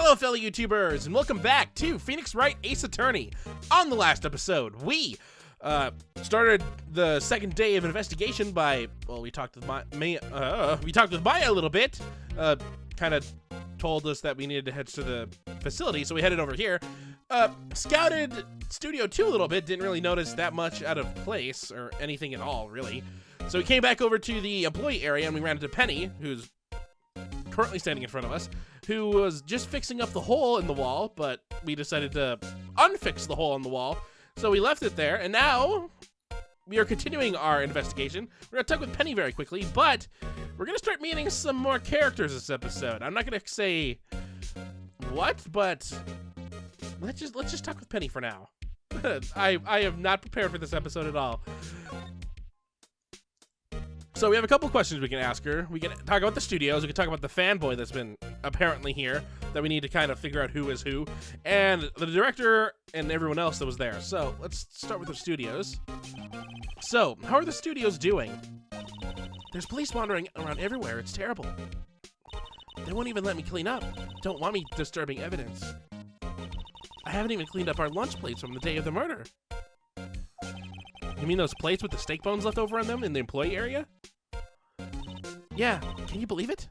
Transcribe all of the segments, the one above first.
Hello, fellow YouTubers, and welcome back to Phoenix Wright Ace Attorney. On the last episode, we started the second day of investigation by, well, we talked with Mia a little bit. Kind of told us that we needed to head to the facility, so we headed over here. Scouted Studio 2 a little bit, didn't really notice that much out of place, or anything at all, really. So we came back over to the employee area, and we ran into Penny, who's currently standing in front of us, who was just fixing up the hole in the wall, but we decided to unfix the hole in the wall, so we left it there, and now we are continuing our investigation. We're going to talk with Penny very quickly, but we're going to start meeting some more characters this episode. I'm not going to say what, but let's just talk with Penny for now. I am not prepared for this episode at all. So we have a couple questions we can ask her. We can talk about the studios. We can talk about the fanboy that's been apparently here that we need to kind of figure out who is who, and the director and everyone else that was there. So let's start with the studios. So how are the studios doing? There's police wandering around everywhere. It's terrible. They won't even let me clean up. Don't want me disturbing evidence. I haven't even cleaned up our lunch plates from the day of the murder. You mean those plates with the steak bones left over on them in the employee area? Yeah, can you believe it?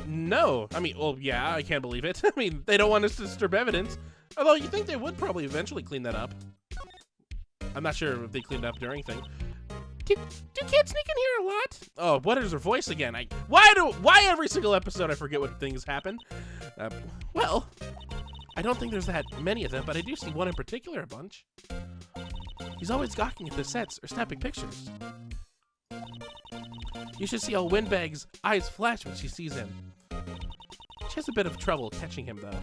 No, I mean, well, yeah, I can't believe it. I mean, they don't want us to disturb evidence. Although, you think they would probably eventually clean that up. I'm not sure if they cleaned it up during anything. Do kids sneak in here a lot? Oh, what is her voice again? Why every single episode I forget what things happen? Well, I don't think there's that many of them, but I do see one in particular a bunch. He's always gawking at the sets or snapping pictures. You should see how Windbag's eyes flash when she sees him. She has a bit of trouble catching him, though.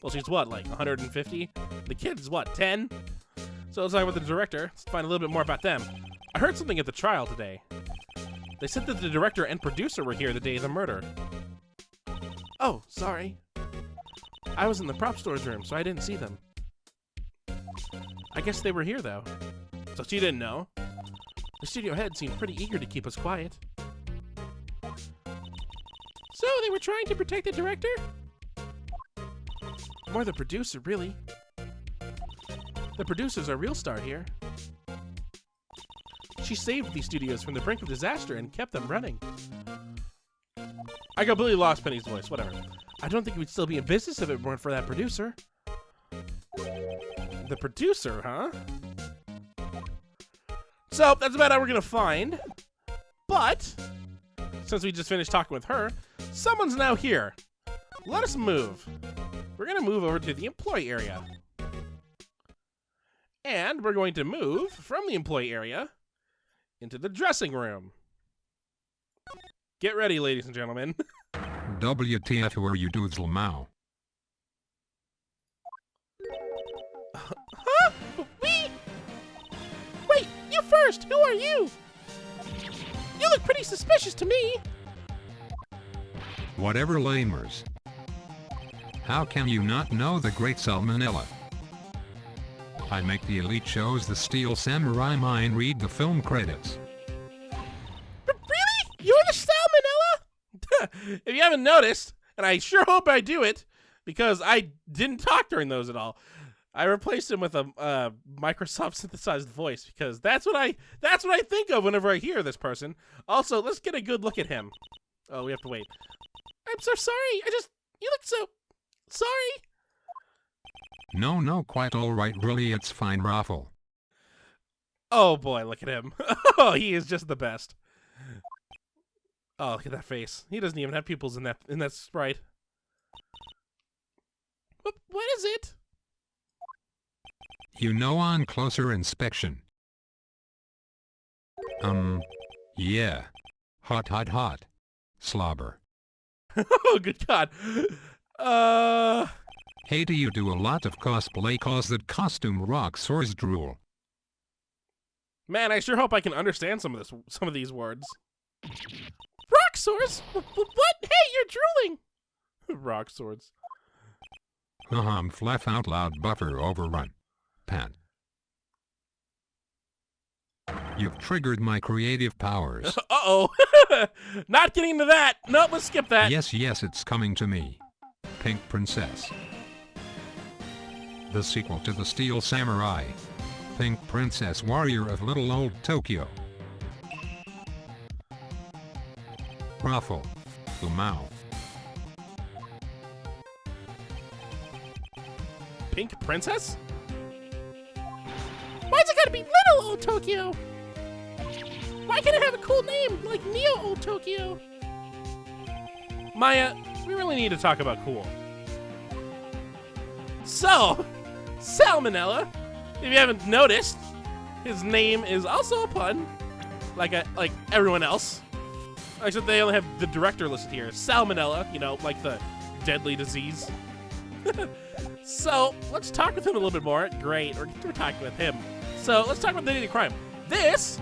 Well, she's what, like 150? The kid is what, 10? So let's talk about the director. Let's find a little bit more about them. I heard something at the trial today. They said that the director and producer were here the day of the murder. Oh, sorry. I was in the prop store's room, so I didn't see them. I guess they were here, though. So she didn't know. The studio head seemed pretty eager to keep us quiet. So they were trying to protect the director? More the producer, really. The producer's our real star here. She saved these studios from the brink of disaster and kept them running. I completely lost Penny's voice, whatever. I don't think we'd still be in business if it weren't for that producer. The producer, huh? So, that's about all we're gonna find. But, since we just finished talking with her, someone's now here. Let us move. We're gonna move over to the employee area. And we're going to move from the employee area into the dressing room. Get ready, ladies and gentlemen. WTF, who are you dudes, Lamau? Huh? Me? Wait, you first! Who are you? You look pretty suspicious to me. Whatever, lamers. How can you not know the great Salmonella? I make the elite shows, the Steel Samurai Mine, read the film credits. Really? You're the Salmonella? If you haven't noticed, and I sure hope I do it, because I didn't talk during those at all, I replaced him with a Microsoft synthesized voice, because that's what I think of whenever I hear this person. Also, let's get a good look at him. Oh, we have to wait. I'm so sorry. You look so sorry. No, quite alright, really, it's fine, Raffle. Oh boy, look at him. Oh, he is just the best. Oh, look at that face. He doesn't even have pupils in that sprite. What is it? You know, on closer inspection. Yeah. Hot. Slobber. Oh, good God. Hey, do you do a lot of cosplay cause that costume rocks source drool? Man, I sure hope I can understand some of these words. Rock swords? What? Hey, you're drooling! Rock swords. Flaff out loud buffer overrun. Pan. You've triggered my creative powers. Uh-oh. Not getting into that. Nope, let's skip that. Yes, it's coming to me. Pink Princess. The sequel to The Steel Samurai. Pink Princess Warrior of Little Old Tokyo. Raffle. Lumao. Pink Princess? Why's it gotta be Little Old Tokyo? Why can't it have a cool name like Neo Old Tokyo? Maya, we really need to talk about cool. So, Salmonella, if you haven't noticed, his name is also a pun, like everyone else. Except they only have the director listed here. Salmonella, you know, like the deadly disease. So, let's talk with him a little bit more. Great, we're talking with him. So, let's talk about the daily crime. This,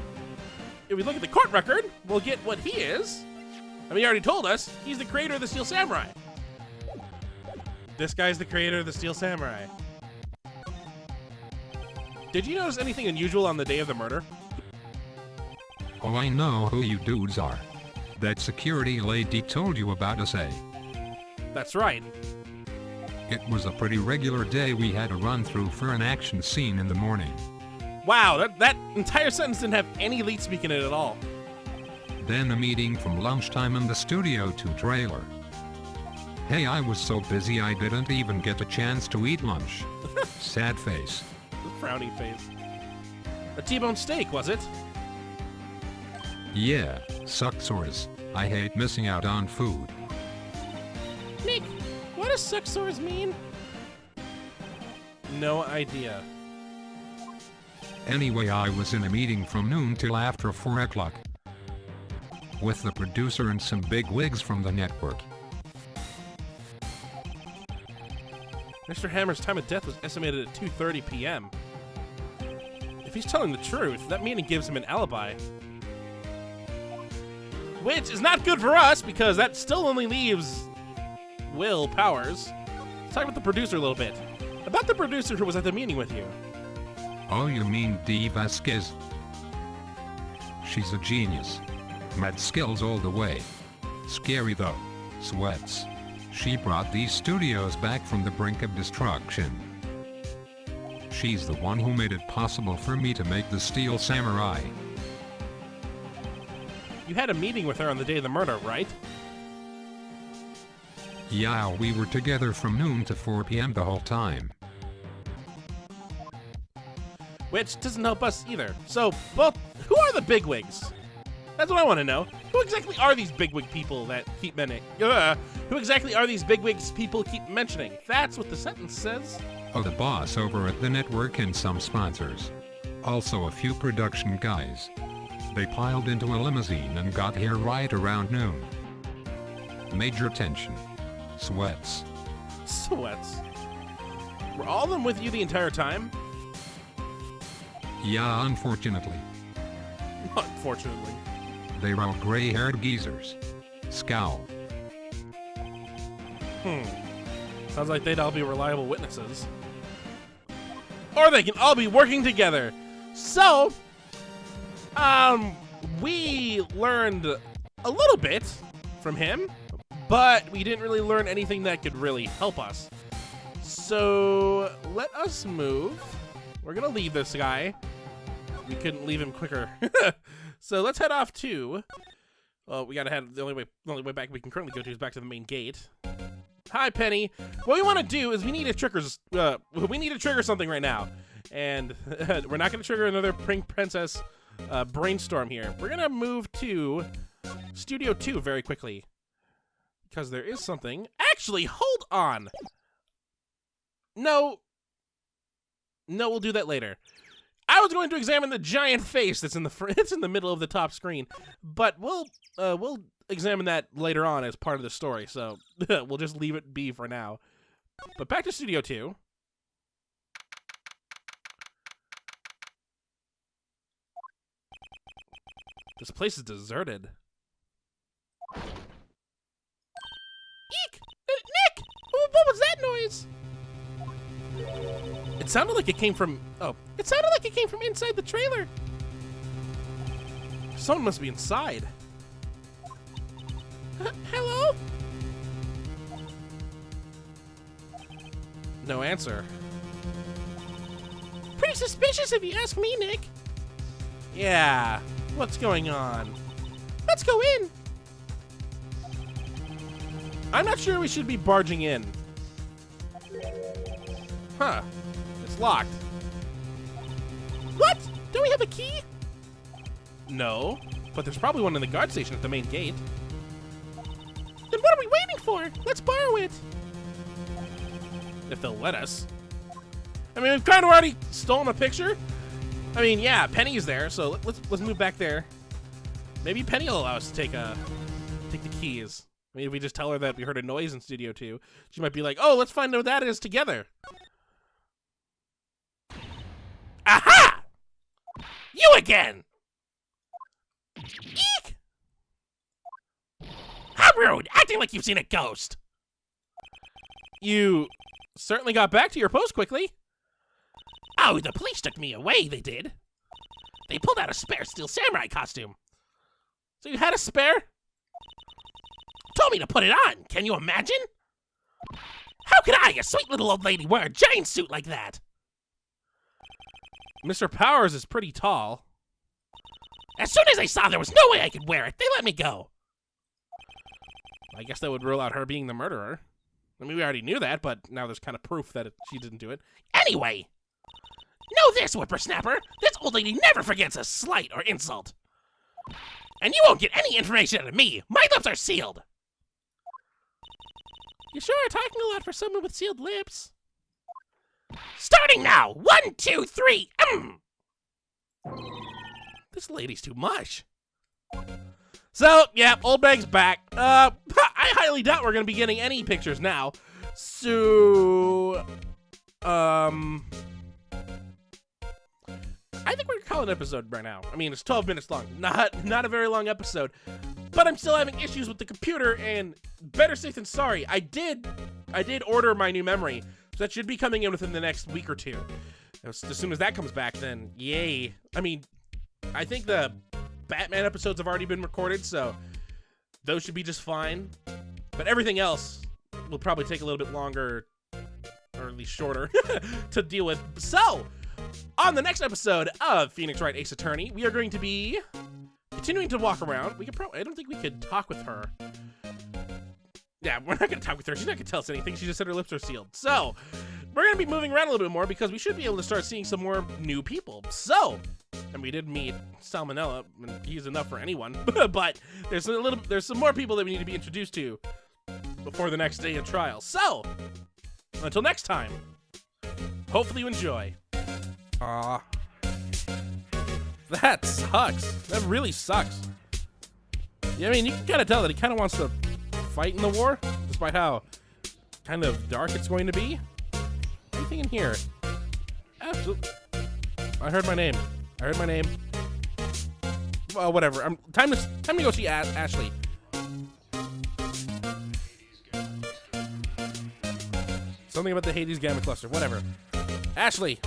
if we look at the court record, we'll get what he is. I mean, he already told us. He's the creator of the Steel Samurai. This guy's the creator of the Steel Samurai. Did you notice anything unusual on the day of the murder? Oh, I know who you dudes are. That security lady told you about us, eh? That's right. It was a pretty regular day we had to run through for an action scene in the morning. Wow, that entire sentence didn't have any lead speak in it at all. Then a meeting from lunchtime in the Studio 2 trailer. Hey, I was so busy I didn't even get a chance to eat lunch. Sad face. The frowny face. A T-bone steak, was it? Yeah, sucksores. I hate missing out on food. Nick, what does sucksores mean? No idea. Anyway, I was in a meeting from noon till after 4 o'clock. With the producer and some big wigs from the network. Mr. Hammer's time of death was estimated at 2:30 p.m. If he's telling the truth, that meaning gives him an alibi. Which is not good for us, because that still only leaves Will Powers. Let's talk about the producer a little bit. About the producer who was at the meeting with you. Oh, you mean Dee Vasquez? She's a genius. Mad skills all the way. Scary though. Sweats. She brought these studios back from the brink of destruction. She's the one who made it possible for me to make the Steel Samurai. You had a meeting with her on the day of the murder, right? Yeah, we were together from noon to 4 p.m. the whole time. Which doesn't help us either. So, well, who are the bigwigs? That's what I want to know. Who exactly are these bigwig people that keep mentioning? Who exactly are these bigwigs people keep mentioning? That's what the sentence says. Oh, the boss over at the network and some sponsors. Also a few production guys. They piled into a limousine and got here right around noon. Major tension. Sweats. Sweats. Were all of them with you the entire time? Yeah, unfortunately. Unfortunately. They were all gray-haired geezers. Scowl. Sounds like they'd all be reliable witnesses. Or they can all be working together. So, we learned a little bit from him, but we didn't really learn anything that could really help us. So, let us move. We're gonna leave this guy. We couldn't leave him quicker. So let's head off to. Well, we gotta head. The only way back we can currently go to is back to the main gate. Hi, Penny. What we want to do is we need to trigger something right now, and we're not gonna trigger another Pink Princess brainstorm here. We're gonna move to Studio 2 very quickly because there is something. Actually, hold on. No, we'll do that later. I was going to examine the giant face that's in the it's in the middle of the top screen, but we'll examine that later on as part of the story. So we'll just leave it be for now. But back to Studio 2. This place is deserted. Eek! Nick! What was that noise? It sounded like it came from... Oh, it sounded like it came from inside the trailer. Someone must be inside. Hello? No answer. Pretty suspicious if you ask me, Nick. Yeah, what's going on? Let's go in. I'm not sure we should be barging in. Huh, it's locked. What? Do we have a key? No, but there's probably one in the guard station at the main gate. Then what are we waiting for? Let's borrow it. If they'll let us. I mean, we've kind of already stolen a picture. I mean, yeah, Penny's there, so let's move back there. Maybe Penny will allow us to take the keys. I mean, if we just tell her that we heard a noise in Studio 2, she might be like, oh, let's find out what that is together. Aha! You again! Eek! How rude! Acting like you've seen a ghost! You certainly got back to your post quickly. Oh, the police took me away, they did. They pulled out a spare steel samurai costume. So you had a spare? Told me to put it on, can you imagine? How could I, a sweet little old lady, wear a giant suit like that? Mr. Powers is pretty tall. As soon as I saw there was no way I could wear it, they let me go. I guess that would rule out her being the murderer. I mean, we already knew that, but now there's kind of proof that she didn't do it. Anyway, know this, whippersnapper. This old lady never forgets a slight or insult. And you won't get any information out of me. My lips are sealed. You sure are talking a lot for someone with sealed lips. Starting now! 1, 2, 3, This lady's too much. So, yeah, old bag's back. I highly doubt we're gonna be getting any pictures now. So, I think we're gonna call it an episode right now. I mean, it's 12 minutes long. Not a very long episode. But I'm still having issues with the computer, and better safe than sorry. I did order my new memory, so that should be coming in within the next week or two. As soon as that comes back, then yay. I mean, I think the Batman episodes have already been recorded, so those should be just fine. But everything else will probably take a little bit longer, or at least shorter, to deal with. So, on the next episode of Phoenix Wright Ace Attorney, we are going to be continuing to walk around. We could probably, I don't think we could talk with her. Yeah, we're not gonna talk with her. She's not gonna tell us anything. She just said her lips are sealed. So, we're gonna be moving around a little bit more because we should be able to start seeing some more new people. So, and we did meet Salmonella, and he's enough for anyone. But there's some more people that we need to be introduced to before the next day of trial. So, until next time, hopefully you enjoy. That sucks. That really sucks. Yeah, I mean, you can kind of tell that he kind of wants to fight in the war, despite how kind of dark it's going to be. Anything in here? Absolutely. I heard my name. Well, whatever. Time to go see Ashley. Something about the Hades Gamma Cluster. Whatever. Ashley,